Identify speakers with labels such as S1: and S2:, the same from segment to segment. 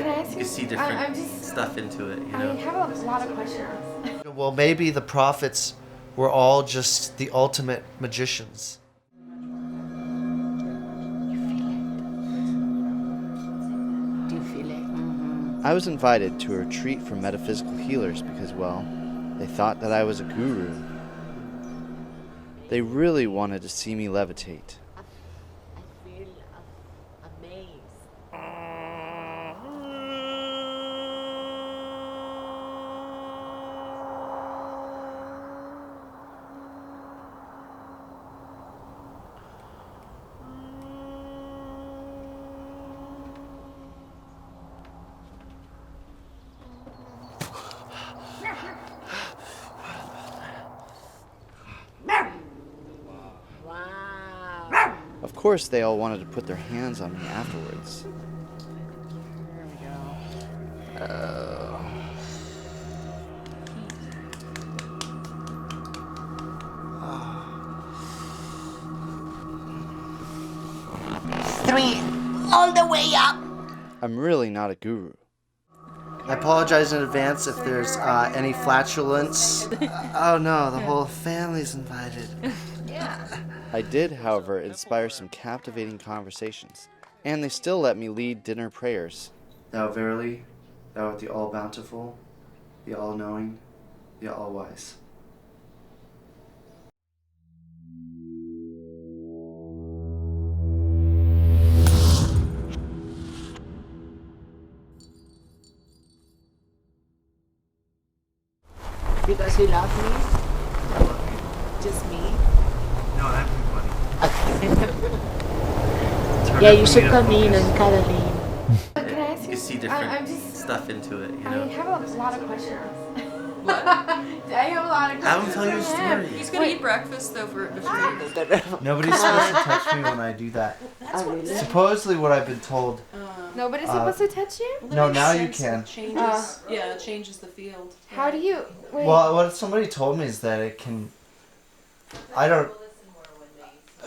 S1: can I ask
S2: you can see different
S1: I'm just,
S2: stuff into it, you
S1: I
S2: know?
S1: have a lot of questions.
S3: Well, maybe the prophets were all just the ultimate magicians.
S4: Do you feel it?
S5: I was invited to a retreat for metaphysical healers because, well, they thought that I was a guru. They really wanted to see me levitate.
S4: I feel amazed. Wow.
S5: Of course, they all wanted to put their hands on me afterwards.
S4: Here we go. Three, all the way up.
S5: I'm really not a guru.
S3: I apologize in advance if there's any flatulence. Oh no, the whole family's invited.
S5: I did, however, inspire some captivating conversations, and they still let me lead dinner prayers.
S3: Thou verily, thou art the all-bountiful, the all-knowing, the all-wise.
S4: Because you love me? Just me?
S3: No, everybody.
S4: Yeah, you should come in and cuddle in.
S1: Can I ask
S2: You can see different
S1: I'm just,
S2: stuff into it, you
S1: I
S2: know?
S1: have a lot of questions. What? I have a lot of questions.
S2: Have him tell you a
S1: for him.
S2: story.
S6: He's gonna eat breakfast though for
S3: Nobody's supposed to touch me when I do that. Supposedly what I've been told.
S1: Nobody's supposed to touch you?
S3: No, now you can.
S6: Changes, yeah, it changes the field.
S1: How do you? Wait.
S3: Well, what somebody told me is that it can. I don't.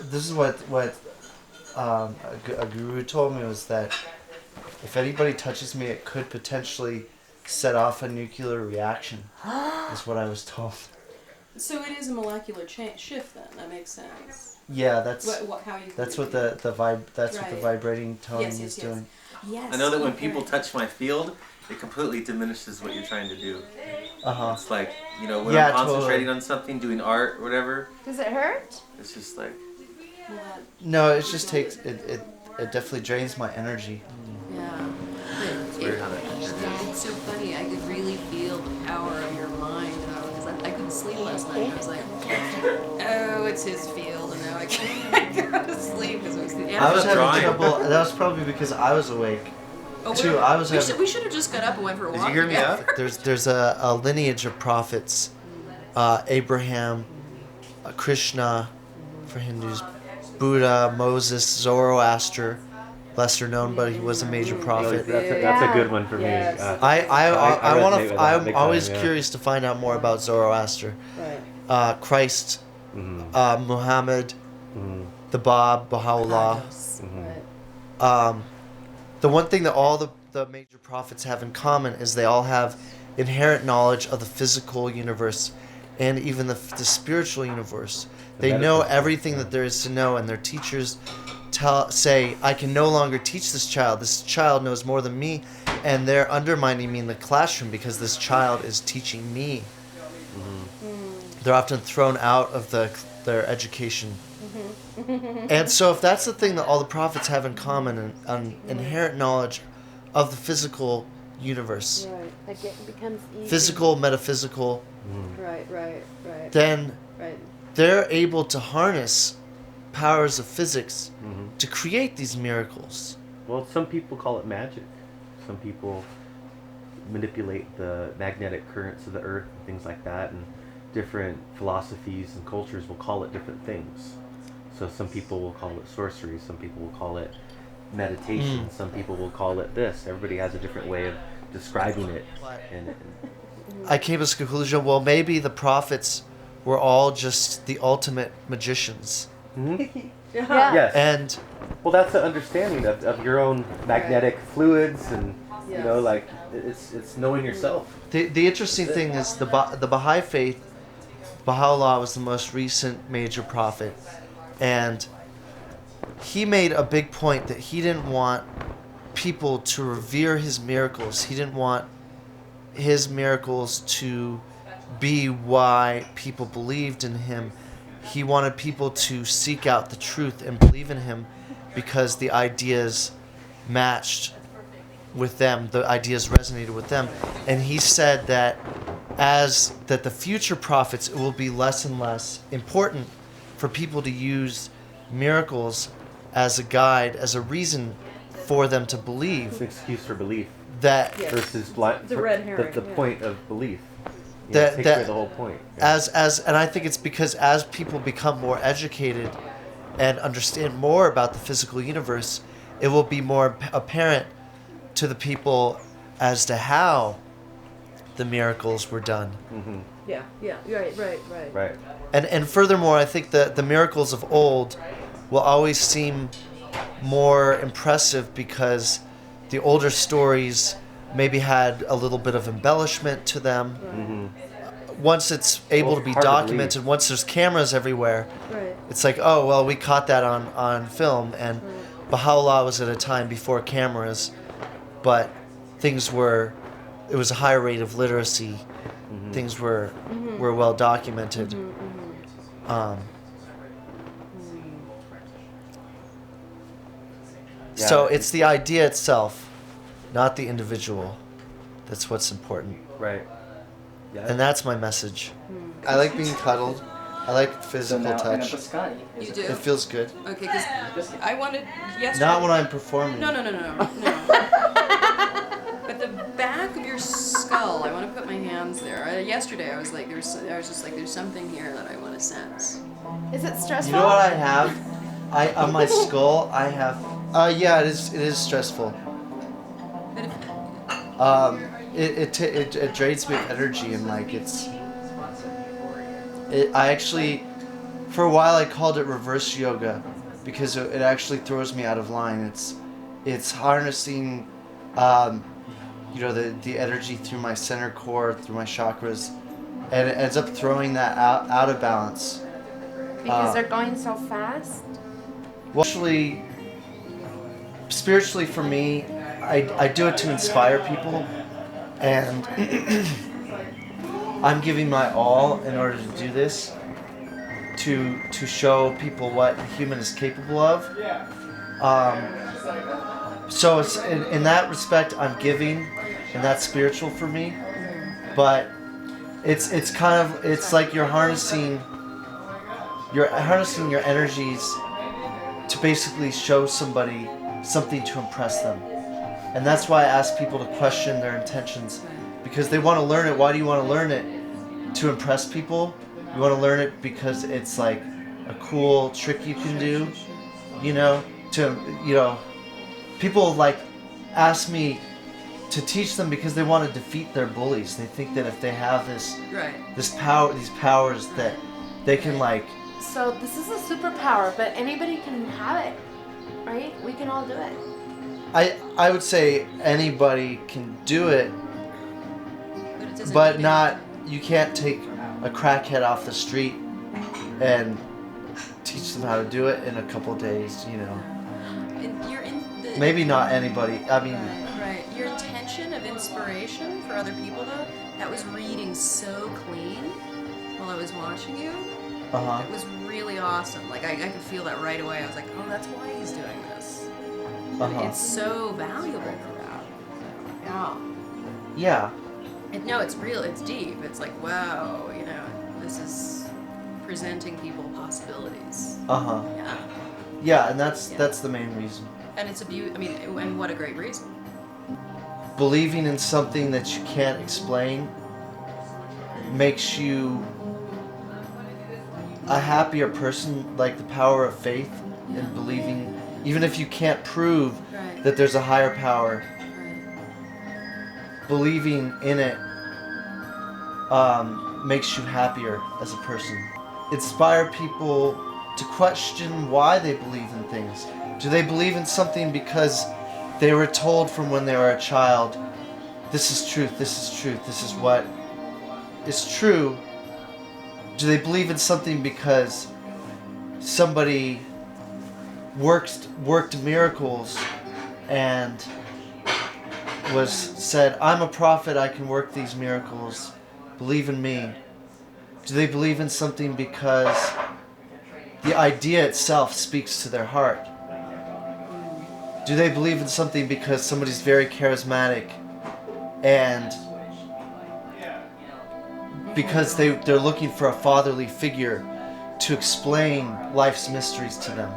S3: This is what a guru told me, was that if anybody touches me, it could potentially set off a nuclear reaction. Is what I was told.
S6: So it is a molecular shift then. That makes sense.
S3: Yeah, that's
S6: How you?
S3: that's what the what the
S6: Right.
S3: vibrating toning
S6: Yes,
S3: is
S6: yes.
S3: doing.
S6: Yes.
S2: I know that when people touch my field, it completely diminishes what you're trying to do.
S3: Uh-huh.
S2: It's like, you know, when
S3: Yeah,
S2: I'm concentrating
S3: totally.
S2: on something, doing art or whatever,
S1: Does it hurt?
S2: it's just like,
S3: No, it just takes it definitely drains my energy.
S6: Yeah.
S2: it's weird how that
S6: It's so funny. I could really feel the power of your mind. Because I couldn't sleep last night. I was like, oh, it's his field, and now I can't go to sleep because it was the
S3: I was having
S2: drawing.
S3: trouble. That was probably because I was awake. Too, I was having.
S6: We should have just got up and went for a
S2: Did
S6: walk.
S2: you hear me
S6: together.
S2: up?
S3: There's a lineage of prophets, Abraham, Krishna, for Hindus, Buddha, Moses, Zoroaster, lesser known, but he was a major prophet.
S7: That's a good one for me.
S4: Yes.
S7: I
S3: want
S7: resonate with
S3: to.
S7: that
S3: I'm
S7: big
S3: always
S7: time, yeah.
S3: curious to find out more about Zoroaster,
S4: Right.
S3: Christ,
S7: Mhm.
S3: Muhammad,
S7: Mhm.
S3: the Bab, Baha'u'llah.
S4: Right.
S3: The one thing that all the major prophets have in common is they all have inherent knowledge of the physical universe and even the spiritual universe. They know
S7: metaphysical,
S3: everything that there is to know, and their teachers say, I can no longer teach this child. This child knows more than me, and they're undermining me in the classroom because this child is teaching me. They're often thrown out of their education. And so if that's the thing that all the prophets have in common, an inherent knowledge of the physical universe,
S4: Right. Like it becomes easy.
S3: physical, metaphysical,
S4: Right.
S3: then
S4: Right.
S3: they're able to harness powers of physics to create these miracles.
S7: Well, some people call it magic. Some people manipulate the magnetic currents of the earth and things like that, and different philosophies and cultures will call it different things. So some people will call it sorcery, some people will call it meditation, some people will call it this. Everybody has a different way of describing it. And
S3: I came to this conclusion, well, maybe the prophets were all just the ultimate magicians.
S7: yes.
S3: And
S7: Well, that's the understanding of your own magnetic fluids and You know, like it's knowing yourself.
S3: The interesting thing is the Baha'i faith, Baha'u'llah was the most recent major prophet, and he made a big point that he didn't want people to revere his miracles. He didn't want his miracles to be why people believed in him. He wanted people to seek out the truth and believe in him because the ideas matched with them, the ideas resonated with them. And he said that the future prophets, it will be less and less important for people to use miracles as a guide, as a reason for them to believe.
S7: It's an excuse for belief
S3: That
S7: versus blind.
S4: The red herring,
S7: The
S4: yeah.
S7: point of belief.
S3: That-
S7: Take
S3: that-
S7: away the whole point. Yeah.
S3: and I think it's because as people become more educated and understand more about the physical universe, it will be more apparent to the people as to how the miracles were done.
S7: Mm-hmm.
S4: Yeah. Right.
S7: Right.
S3: And furthermore, I think that the miracles of old will always seem more impressive because the older stories maybe had a little bit of embellishment to them.
S7: Mm-hmm.
S3: Once it's able to be
S7: Hard to
S3: documented, once there's cameras everywhere,
S4: Right.
S3: it's like, oh, well, we caught that on film. And Baha'u'llah was at a time before cameras, but it was a higher rate of literacy.
S7: Mm-hmm.
S3: Things were well documented. So it's the idea itself, not the individual. That's what's important.
S7: Right. Yeah.
S3: And that's my message. I like being cuddled. I like physical touch.
S6: You do?
S3: It feels good.
S6: Okay, because I wanted yesterday.
S3: Not when I'm performing.
S6: No. But the back of your skull, I want to put my hands there. Yesterday, I was just like, there's something here that I want to sense.
S1: Is it stressful?
S3: You know what I have? On my skull, I have. Yeah, it is stressful.
S6: But if,
S3: It drains me of energy and like I actually, for a while I called it reverse yoga, because it actually throws me out of line. It's harnessing, the energy through my center core, through my chakras, and it ends up throwing that out of balance.
S1: Because they're going so fast?
S3: Well, actually, spiritually for me, I do it to inspire people, and I'm giving my all in order to do this, to show people what a human is capable of. So it's in that respect, I'm giving, and that's spiritual for me. But it's like you're harnessing your energies to basically show somebody something to impress them. And that's why I ask people to question their intentions, because they want to learn it. Why do you want to learn it? To impress people? You want to learn it because it's like a cool trick you can do, people like ask me to teach them because they want to defeat their bullies. They think that if they have these powers that they can like.
S1: So this is a superpower, but anybody can have it, right? We can all do it.
S3: I would say anybody can do it,
S6: but it doesn't
S3: but
S6: mean
S3: not. You can't take a crackhead off the street and teach them how to do it in a couple days.
S6: And you're in the,
S3: Maybe not anybody. I mean,
S6: right. Your intention of inspiration for other people, though, that was reading so clean while I was watching you. It was really awesome. Like I could feel that right away. I was like, oh, that's why he's doing this. It's so valuable for that. Yeah.
S3: Yeah.
S6: No, it's real. It's deep. It's like, wow, this is presenting people possibilities. Yeah.
S3: Yeah, and that's the main reason.
S6: And it's a beauty. I mean, and what a great reason.
S3: Believing in something that you can't explain makes you a happier person. Like the power of faith and believing, even if you can't prove that there's a higher power, believing in it makes you happier as a person. Inspire people to question why they believe in things. Do they believe in something because they were told from when they were a child, this is truth, this is truth, this is what is true. Do they believe in something because somebody worked miracles and said, I'm a prophet, I can work these miracles, believe in me? Do they believe in something because the idea itself speaks to their heart? Do they believe in something because somebody's very charismatic and because they're looking for a fatherly figure to explain life's mysteries to them?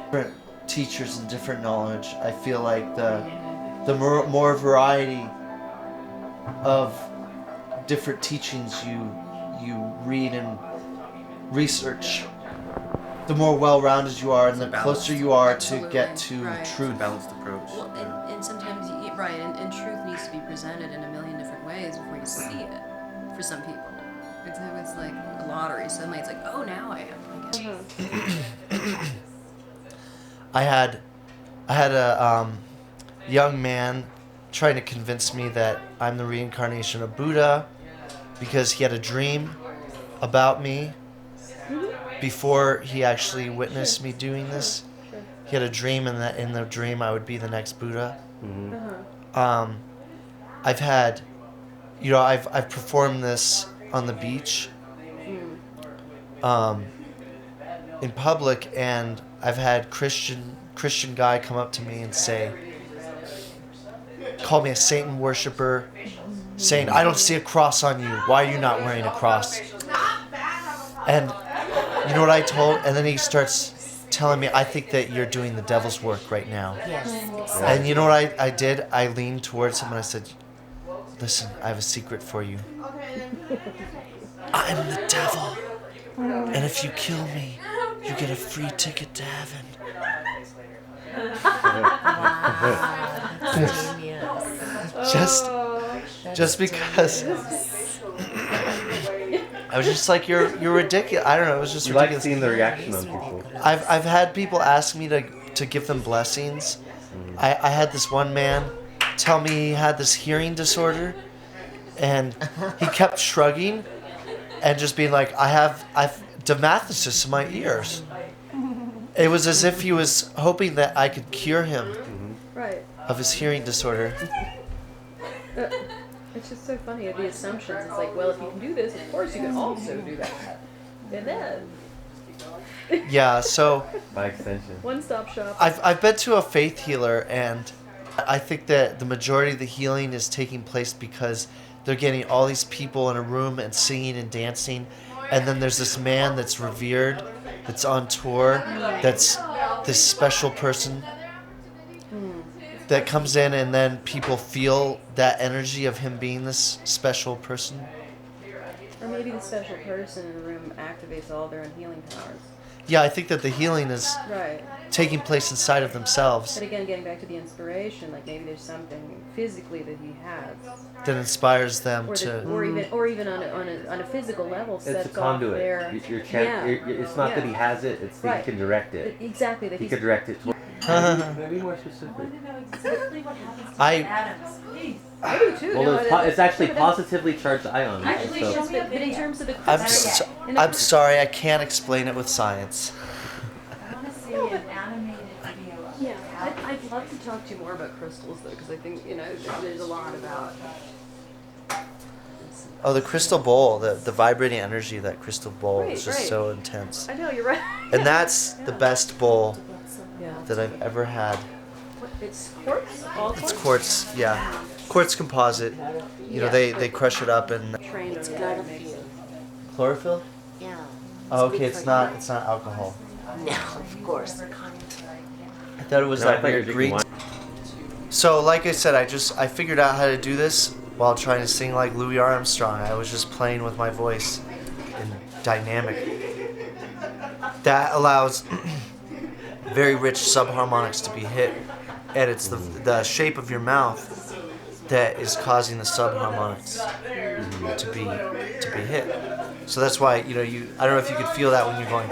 S3: Different teachers and different knowledge. I feel like the more variety of different teachings you read and research, the more well-rounded you are, and the closer you are to get to truth.
S2: Balanced approach.
S6: Well, and sometimes, and truth needs to be presented in a million different ways before you see it. For some people, it's like a lottery. Suddenly, it's like, oh, now I am. I guess.
S3: I had a young man trying to convince me that I'm the reincarnation of Buddha because he had a dream about me before he actually witnessed me doing this. He had a dream, and that in the dream I would be the next Buddha. I've had, I've performed this on the beach, in public, and I've had Christian guy come up to me and say, call me a Satan worshiper, saying, I don't see a cross on you. Why are you not wearing a cross? And you know what I told? And then he starts telling me, I think that you're doing the devil's work right now.
S4: Yes.
S3: And you know what I did? I leaned towards him and I said, listen, I have a secret for you. I'm the devil. And if you kill me, you get a free ticket to heaven. Just because I was just like, you're ridiculous. I don't know, it was just
S7: You like
S3: ridiculous.
S7: seeing the reaction on people.
S3: I've had people ask me to give them blessings. I had this one man tell me he had this hearing disorder, and he kept shrugging and just being like, I've dermatitis in my ears. It was as if he was hoping that I could cure him of his hearing disorder.
S8: It's just so funny, the assumptions. It's like, well, if you can do this, of course you can also do that. And then...
S3: Yeah, so...
S7: By extension.
S8: One-stop shop.
S3: I've been to a faith healer, and I think that the majority of the healing is taking place because they're getting all these people in a room and singing and dancing, and then there's this man that's revered, that's on tour, that's this special person that comes in, and then people feel that energy of him being this special person.
S8: Or maybe the special person in the room activates all their own healing powers.
S3: Yeah, I think that the healing is taking place inside of themselves.
S8: But again, getting back to the inspiration, like maybe there's something physically that he has
S3: that inspires them
S8: or
S3: to...
S8: or even on a physical level sets
S7: It's a conduit.
S8: off their...
S7: It's not that he has it, it's that he can direct it.
S8: Exactly. That
S7: he could direct it toward... Maybe more specific.
S8: I do too.
S7: Well, it's actually positively charged ions.
S8: But in terms of the...
S3: I'm sorry, I can't explain it with science.
S4: I want to see an animated video of
S8: Yeah, I'd love to talk to you more about crystals though, because I think, there's a lot about...
S3: Oh, the crystal bowl, the vibrating energy of that crystal bowl is just so intense.
S8: I know, you're right.
S3: And that's the best bowl that I've ever had.
S8: It's quartz? All quartz?
S3: It's quartz, yeah. Quartz composite. They crush it up and...
S4: It's chlorophyll.
S3: Chlorophyll?
S4: Yeah.
S3: Oh, okay, it's not alcohol.
S4: No, of course.
S3: I thought it was like weird green. So, like I said, I figured out how to do this while trying to sing like Louis Armstrong. I was just playing with my voice in dynamic. That allows very rich subharmonics to be hit, and it's the shape of your mouth that is causing the subharmonics to be hit. So that's why I don't know if you could feel that when you're going.